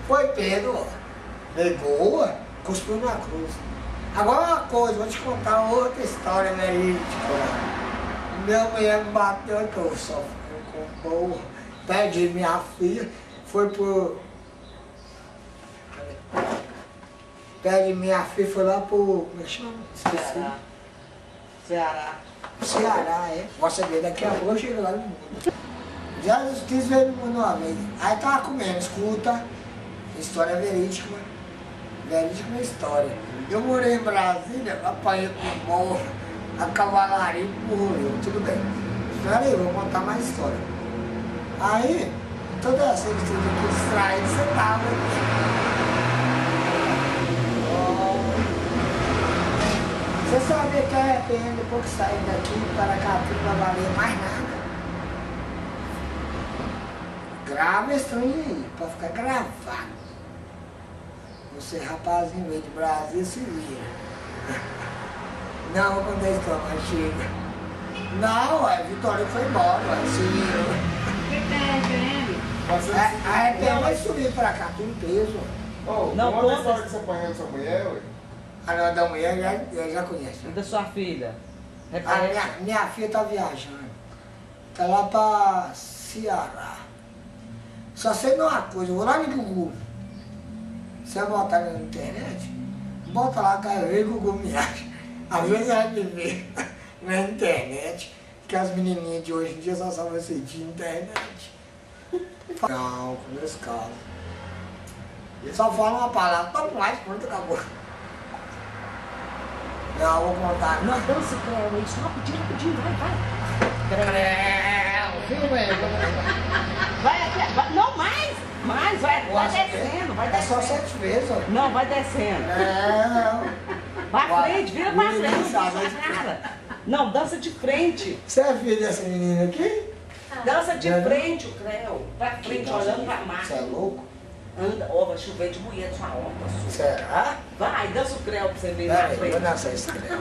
Foi Pedro, pegou, cuspiu na cruz. Agora uma coisa, vou te contar outra história verídica. Minha mulher me bateu que eu sofri com porra. Perdi minha filha, foi por... Perdi minha filha, foi lá pro... Como é que chama? Esqueci. Ceará, é. Gosta dele, daqui a pouco eu chego lá no mundo. Já quis ver no mundo uma vez. Aí tava comendo, escuta, história verídica, verídica história. Eu morei em Brasília, apanhei com morro, a cavalaria morreu, tudo bem. Espera aí, vou contar mais história. Aí, toda essa história aqui distraída, você tava aqui. Você sabia que arrepende depois que sair daqui para cá, tudo não vai valer mais nada. Grava esse trem aí, pra ficar gravado. Você, rapazinho, veio de Brasília, se vira. Não, quando a história mais chega. Não, a Vitória foi embora, se vira. O que tá arrependendo? Arrepende, vai subir pra cá, tudo peso. Oh, não conta a história que você apanhou sua mulher, ué? A nome da mulher já conhece. E da sua filha? Minha filha tá viajando. Tá lá pra Ceará. Só sei de uma coisa, eu vou lá no Google. Você vai botar na internet, bota lá, cara, eu e o Google me acha. Às vezes vai me ver na internet, que as menininhas de hoje em dia só sabem assim de internet. Não, com meus casos. Só fala uma palavra, toma mais, pronto, acabou. Não, vou contar. Não, dança, Creu, é isso. Rapidinho, vai. Creu, filma aí. Vai até, não, mais, vai descendo, vai descendo. É só 7 vezes, ó. Não, vai descendo. Não. Pra frente, vira pra frente, não passa cara. Não, dança de frente. Você é filho dessa menina aqui? Dança de frente, o Creu. Pra frente, olhando pra mar. Você é louco? Anda, ó, vai chover de mulher de sua horta. Será? Vai, dança o Creu pra você ver na Peraí, frente. vou dançar esse Creu.